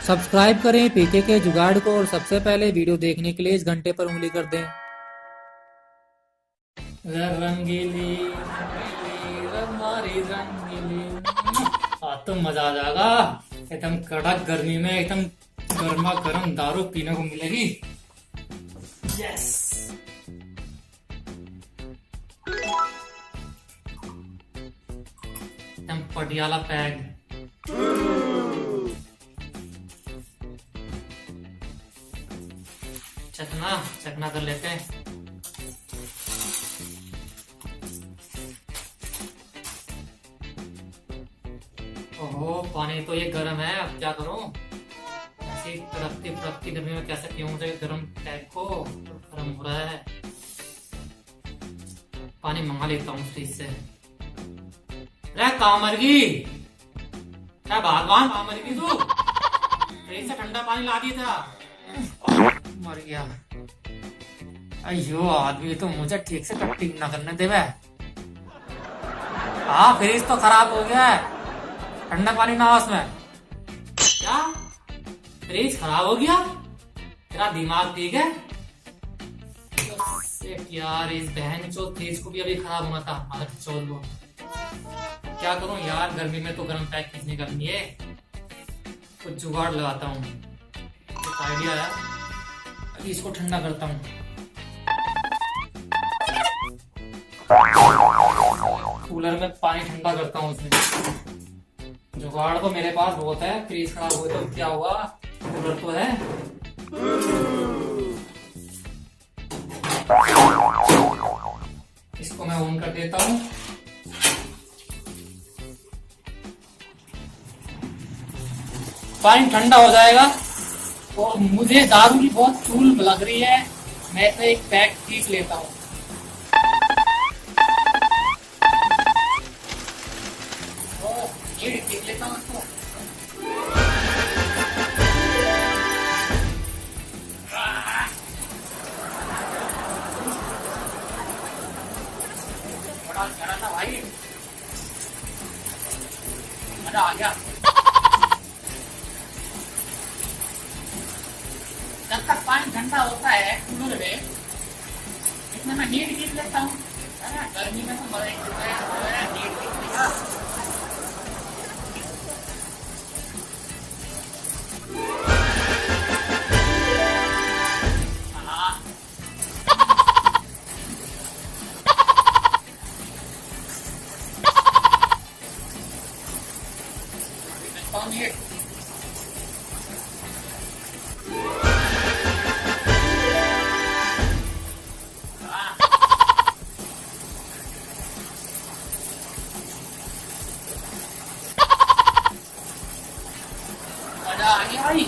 Subscribe करें पीके के जुगाड़ को और सबसे पहले वीडियो देखने के लिए इस घंटे पर उंगली कर दें। रंगीली हमारी रंगीली, आज तो मजा आ जाएगा। एकदम कड़क गर्मी में एकदम गर्मा गर्म दारू पीने को मिलेगी। यस, एकदम पटियाला पैग। चखना चखना कर लेते हैं। ओहो, पानी तो ये गर्म है, अब क्या करूं? ऐसी तड़पती फड़कती गर्मी में कैसे पीऊं? मुझे गर्म टाइप को गर्म हो रहा है। पानी मंगा लेता हूँ फ्रिज से। अरे कामरगी, क्या भगवान कामरगी तू, फ्रिज से ठंडा पानी ला दिया था, मर गया। अयो आदमी तो मुझे ठीक से टट्टी ना करने देवे। हाँ, फ्रिज तो खराब हो गया है, ठंडा पानी ना उसमें। क्या फ्रिज खराब हो गया? तेरा दिमाग ठीक है? यार इस बहन चो फ्रिज को भी अभी खराब होना था। हालत चोल लो, क्या करूं यार, गर्मी में तो गर्म पैक खींचने का नहीं है। कुछ जुगाड़ लगाता हूँ, एक आइडिया है, अभी इसको ठंडा करता हूँ। कूलर में पानी ठंडा करता हूँ उसमें। जुगाड़ तो मेरे पास बहुत है, फ्रीज खराब हुए तो क्या हुआ, कूलर तो है। इसको मैं ऑन कर देता हूँ। पानी ठंडा हो जाएगा और मुझे दारू की बहुत चूल लग रही है, मैं इसे एक पैक खींच लेता हूँ। ये खींच लेता हूँ इसको। बड़ा प्यारा था भाई, मजा आ गया। जब तक पानी ठंडा होता है कूलर में, इतना मैं हीट खींच लेता हूँ। गर्मी में तो मजा ही हीट खींचने का। मजा आ गया भाई,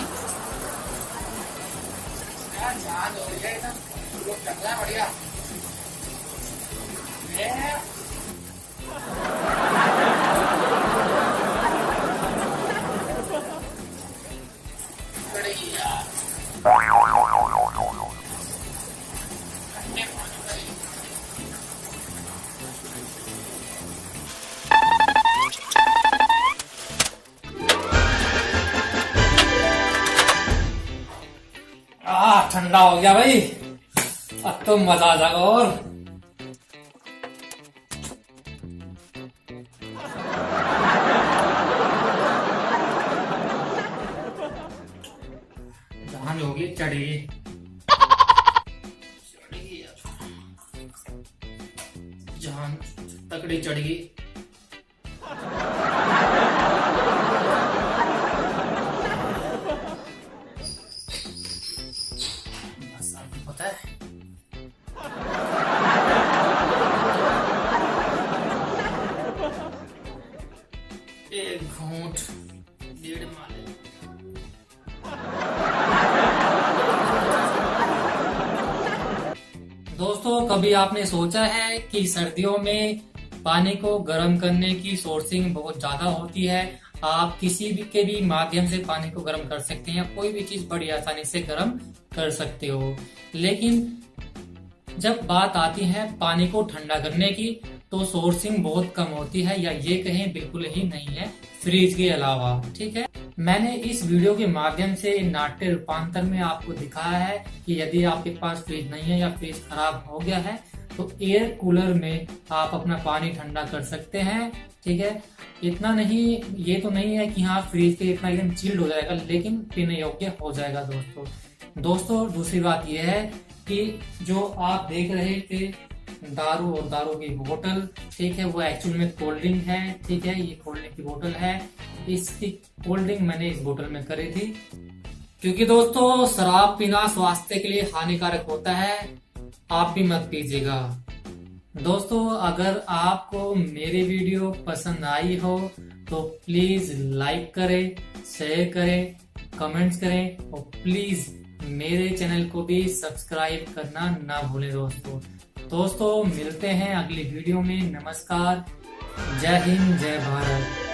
जान हो गया एकदम, लोग चल रहा है बढ़िया। ठंडा हो गया भाई, अब तो मजा आ जाएगा। और जान होगी चढ़ी जान तकड़ी चढ़ी। पता है एक घूंट डेढ़ माले। दोस्तों, कभी आपने सोचा है कि सर्दियों में पानी को गर्म करने की सोर्सिंग बहुत ज्यादा होती है? आप किसी भी के भी माध्यम से पानी को गर्म कर सकते हैं, कोई भी चीज बड़ी आसानी से गर्म कर सकते हो। लेकिन जब बात आती है पानी को ठंडा करने की, तो सोर्सिंग बहुत कम होती है, या ये कहें बिल्कुल ही नहीं है, फ्रिज के अलावा। ठीक है, मैंने इस वीडियो के माध्यम से नाट्य रूपांतर में आपको दिखाया है कि यदि आपके पास फ्रिज नहीं है या फ्रिज खराब हो गया है तो एयर कूलर में आप अपना पानी ठंडा कर सकते हैं। ठीक है, इतना नहीं, ये तो नहीं है कि हाँ फ्रिज के इतना एकदम चिल्ड हो जाएगा, लेकिन पीने योग्य हो जाएगा दोस्तों। दूसरी बात यह है कि जो आप देख रहे थे दारू और दारू की बोतल, ठीक है, वो एक्चुअल में कोल्ड ड्रिंक है। ठीक है, ये कोल्ड ड्रिंक की बोतल है, इसकी कोल्ड ड्रिंक मैंने इस बोतल में करी थी, क्योंकि दोस्तों शराब पीना स्वास्थ्य के लिए हानिकारक होता है, आप भी मत पीजिएगा। दोस्तों अगर आपको मेरी वीडियो पसंद आई हो तो प्लीज लाइक करें, शेयर करें, कमेंट्स करें और प्लीज मेरे चैनल को भी सब्सक्राइब करना ना भूलें दोस्तों। मिलते हैं अगली वीडियो में। नमस्कार, जय हिंद, जय भारत।